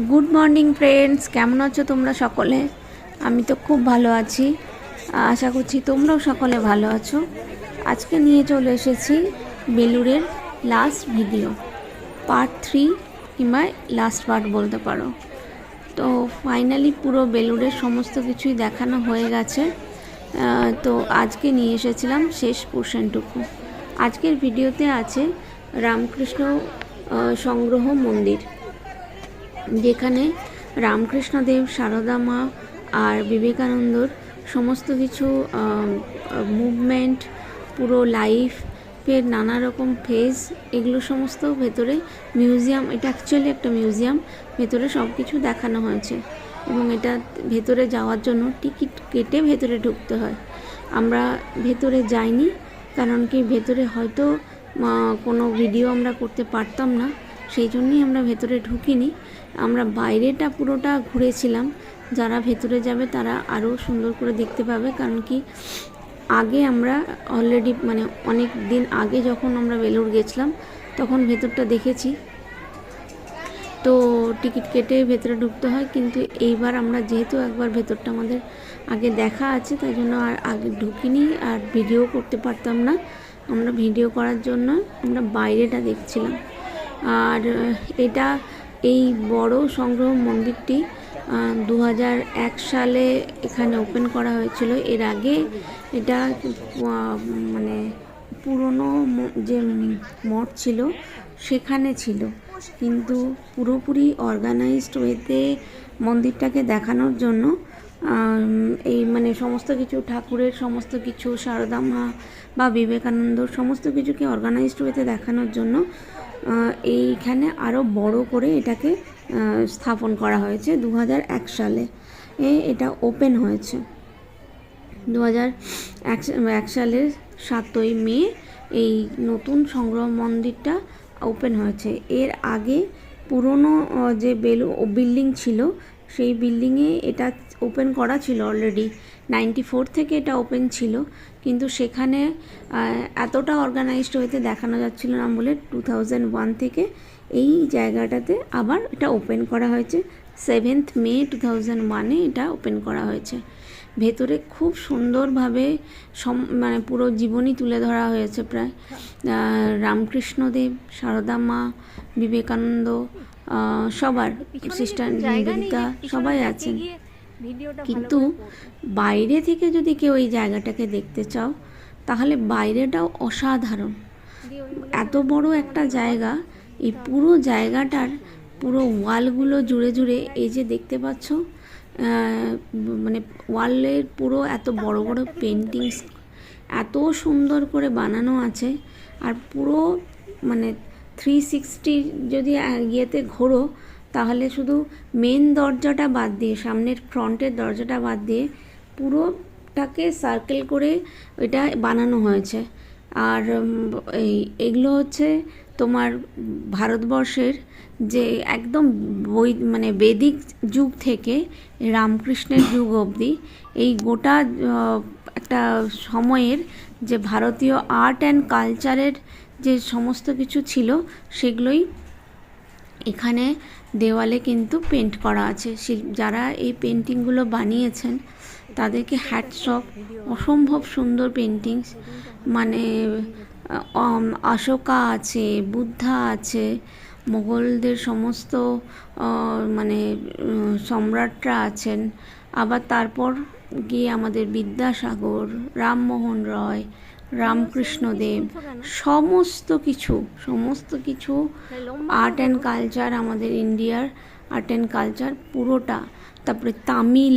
Good morning friends, কেমন আছো তোমরা সকলে? আমি তো খুব ভালো আছি। আশা করছি তোমরাও সকলে ভালো আছো। আজকে নিয়ে চলে এসেছি বেলুড়ের লাস্ট ভিডিও, পার্ট 3 কিংবা লাস্ট পার্ট বলতে পারো। তো ফাইনালি পুরো বেলুড়ের সমস্ত কিছুই দেখানো হয়ে গেছে। তো আজকে নিয়ে এসেছিলাম শেষ পোর্শনটুকু। আজকের ভিডিওতে আছে রামকৃষ্ণ সংগ্রহ মন্দির, যেখানে রামকৃষ্ণদেব, সারদা মা আর বিবেকানন্দর সমস্ত কিছু মুভমেন্ট, পুরো লাইফের নানা রকম ফেজ, এগুলো সমস্ত ভেতরে মিউজিয়াম। এটা অ্যাকচুয়ালি একটা মিউজিয়াম, ভেতরে সব কিছু দেখানো হয়েছে। এবং এটা ভেতরে যাওয়ার জন্য টিকিট কেটে ভেতরে ঢুকতে হয়। আমরা ভেতরে যাইনি, কারণ কি ভেতরে হয়তো কোনো ভিডিও আমরা করতে পারতাম না, সেই জন্যই আমরা ভেতরে ঢুকিনি। আমরা বাইরেটা পুরোটা ঘুরেছিলাম। যারা ভেতরে যাবে তারা আরও সুন্দর করে দেখতে পাবে, কারণ কি আগে আমরা অলরেডি অনেক দিন আগে যখন আমরা বেলুড় গেছিলাম তখন ভেতরটা দেখেছি। তো টিকিট কেটে ভেতরে ঢুকতে হয়, কিন্তু এইবার আমরা যেহেতু একবার ভেতরটা আমাদের আগে দেখা আছে, তাই জন্য আর আগে ঢুকিনি আর ভিডিও করতে পারতাম না। আমরা ভিডিও করার জন্য আমরা বাইরেটা দেখছিলাম। আর এটা এই বড় সংগ্রহ মন্দিরটি 2001 সালে এখানে ওপেন করা হয়েছিল। এর আগে এটা পুরনো যে মঠ ছিল সেখানে ছিল, কিন্তু পুরোপুরি অর্গানাইজড ওয়েতে মন্দিরটাকে দেখানোর জন্য এই সমস্ত কিছু ঠাকুরের সমস্ত কিছু, সারদা মা বা বিবেকানন্দর সমস্ত কিছুকে অর্গানাইজড ওয়েতে দেখানোর জন্য এইখানে আরও বড় করে এটাকে স্থাপন করা হয়েছে। 2001 সালে এটা ওপেন হয়েছে। 2001 সালের 7ই মে এই নতুন সংগ্রহ মন্দিরটা ওপেন হয়েছে। এর আগে পুরনো যে বিল্ডিং ছিল সেই বিল্ডিংয়ে এটা ওপেন করা ছিল অলরেডি। 94 থেকে এটা ওপেন ছিল, কিন্তু সেখানে এতটা অর্গানাইজড হইতে দেখানো যাচ্ছিল না বলে 2001 থেকে এই জায়গাটাতে আবার এটা ওপেন করা হয়েছে। 7th মে 2001-এ এটা ওপেন করা হয়েছে। ভেতরে খুব সুন্দরভাবে পুরো জীবনী তুলে ধরা হয়েছে। প্রায় রামকৃষ্ণদেব, সারদা মা, বিবেকানন্দ, সবার, সিস্টার নিবেদিতা সবাই আছেন। কিন্তু বাইরে থেকে যদি কেউ এই জায়গাটাকে দেখতে চাও তাহলে বাইরেটাও অসাধারণ। এত বড় একটা জায়গা, এই পুরো জায়গাটার পুরো ওয়ালগুলো জুড়ে জুড়ে এই যে দেখতে পাচ্ছ, ওয়ালের পুরো এত বড় বড় পেন্টিংস এত সুন্দর করে বানানো আছে। আর পুরো 360 যদি ইয়েতে ঘোরো তাহলে শুধু মেন দরজাটা বাদ দিয়ে, সামনের ফ্রন্টের দরজাটা বাদ দিয়ে পুরোটাকে সার্কেল করে এটা বানানো হয়েছে। আর এগুলো হচ্ছে তোমার ভারতবর্ষের যে একদম বৈদিক যুগ থেকে রামকৃষ্ণের যুগ অবধি এই গোটা একটা সময়ের যে ভারতীয় আর্ট অ্যান্ড কালচারের যে সমস্ত কিছু ছিল সেগুলোই এখানে দেওয়ালে কিন্তু পেন্ট করা আছে। যারা এই পেন্টিংগুলো বানিয়েছেন তাদেরকে হ্যাটস অফ। অসম্ভব সুন্দর পেন্টিংস, অশোকা আছে, বুদ্ধা আছে, মোগলদের সমস্ত সম্রাটরা আছেন। আবার তারপর গিয়ে আমাদের বিদ্যাসাগর, রামমোহন রয়, রামকৃষ্ণদেব, সমস্ত কিছু আর্ট অ্যান্ড কালচার, আমাদের ইন্ডিয়ার আর্ট অ্যান্ড কালচার পুরোটা। তারপরে তামিল,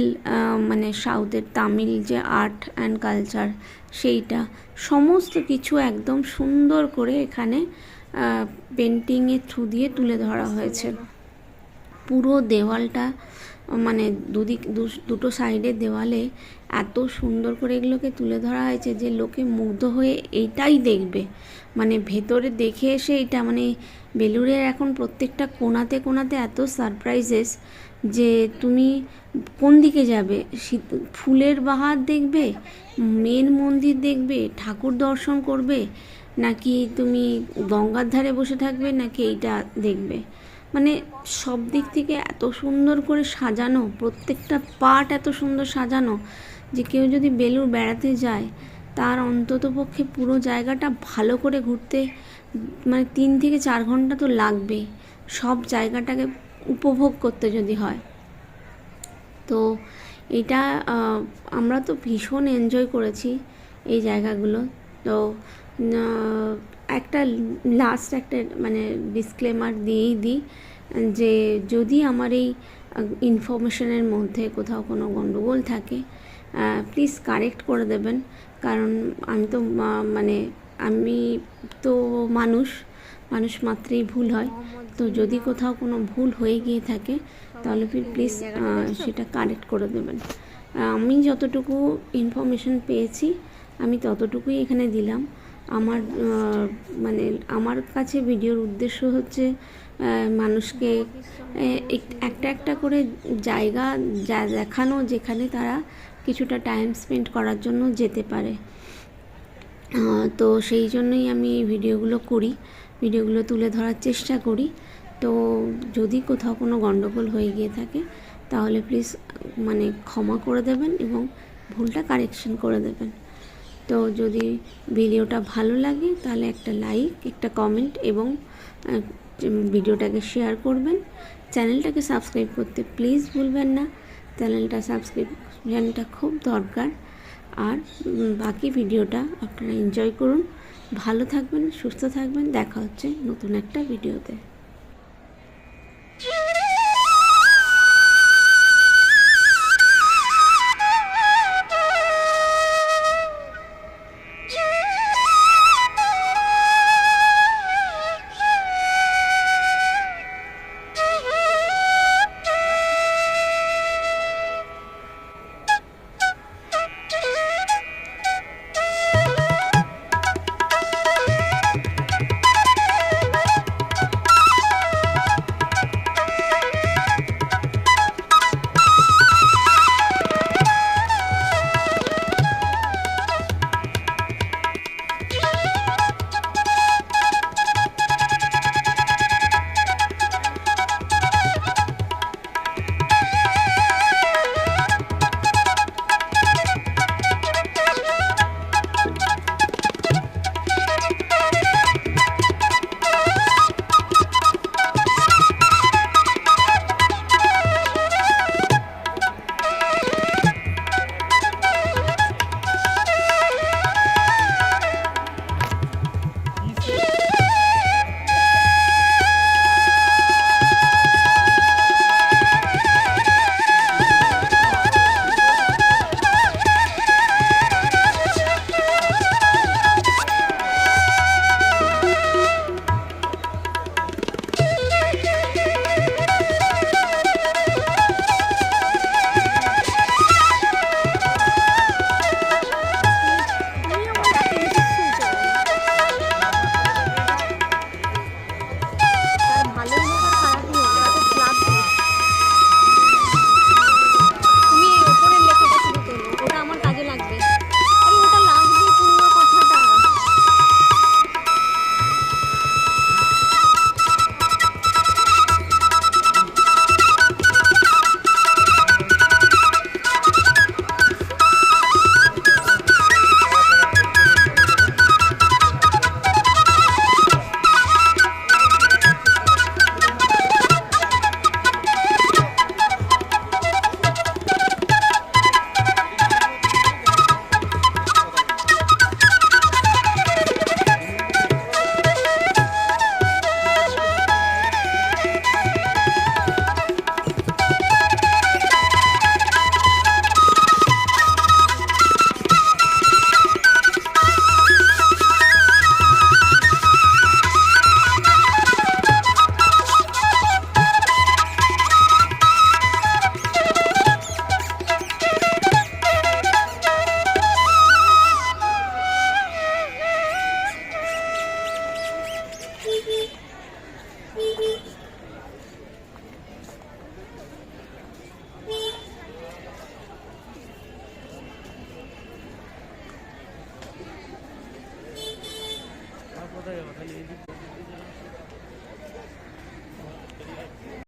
সাউথের তামিল যে আর্ট অ্যান্ড কালচার, সেইটা সমস্ত কিছু একদম সুন্দর করে এখানে পেন্টিংয়ের থ্রু দিয়ে তুলে ধরা হয়েছে। পুরো দেওয়ালটা দুটো সাইডের দেওয়ালে এত সুন্দর করে এগুলোকে তুলে ধরা হয়েছে যে লোকে মুগ্ধ হয়ে এইটাই দেখবে। ভেতরে দেখে এসে এটা বেলুড়ের এখন প্রত্যেকটা কোণাতে কোণাতে এত সারপ্রাইজেস যে তুমি কোন দিকে যাবে, ফুলের বাহার দেখবে, মেন মন্দির দেখবে, ঠাকুর দর্শন করবে, নাকি তুমি গঙ্গার ধারে বসে থাকবে, নাকি এইটা দেখবে। মানে সব দিক থেকে এত সুন্দর করে সাজানো, প্রত্যেকটা পার্ট এত সুন্দর সাজানো যে কেউ যদি বেলুড় বেড়াতে যায় তার অন্ততপক্ষে পুরো জায়গাটা ভালো করে ঘুরতে মানে 3 থেকে 4 ঘন্টা তো লাগবেই, সব জায়গাটাকে উপভোগ করতে যদি হয়। তো এটা আমরা তো ভীষণ এনজয় করেছি এই জায়গাগুলো। তো একটা লাস্ট একটা মানে ডিসক্লেমার দিয়েই দিই যে যদি আমার এই ইনফরমেশনের মধ্যে কোথাও কোনো গণ্ডগোল থাকে প্লিজ কারেক্ট করে দেবেন, কারণ আমি তো মানে আমি তো মানুষ মাত্রেই ভুল হয়। তো যদি কোথাও কোনো ভুল হয়ে গিয়ে থাকে তাহলে প্লিজ সেটা কারেক্ট করে দেবেন। আমি যতটুকু ইনফরমেশন পেয়েছি আমি ততটুকুই এখানে দিলাম। আমার মানে আমার কাছে ভিডিওর উদ্দেশ্য হচ্ছে মানুষকে একটা একটা করে জায়গা যা দেখানো যেখানে তারা কিছুটা টাইম স্পেন্ড করার জন্য যেতে পারে। তো সেই জন্যই আমি এই ভিডিওগুলো তুলে ধরার চেষ্টা করি। তো যদি কোথাও কোনো গণ্ডগোল হয়ে গিয়ে থাকে তাহলে প্লিজ মানে ক্ষমা করে দেবেন এবং ভুলটা কারেকশন করে দেবেন। তো যদি ভিডিওটা ভালো লাগে তাহলে একটা লাইক, একটা কমেন্ট এবং ভিডিওটাকে শেয়ার করবেন। চ্যানেলটাকে সাবস্ক্রাইব করতে প্লিজ ভুলবেন না, সাবস্ক্রিপশনটা খুব দরকার। আর বাকি ভিডিওটা আপনারা এনজয় করুন, ভালো থাকবেন, সুস্থ থাকবেন। দেখা হচ্ছে নতুন একটা ভিডিওতে।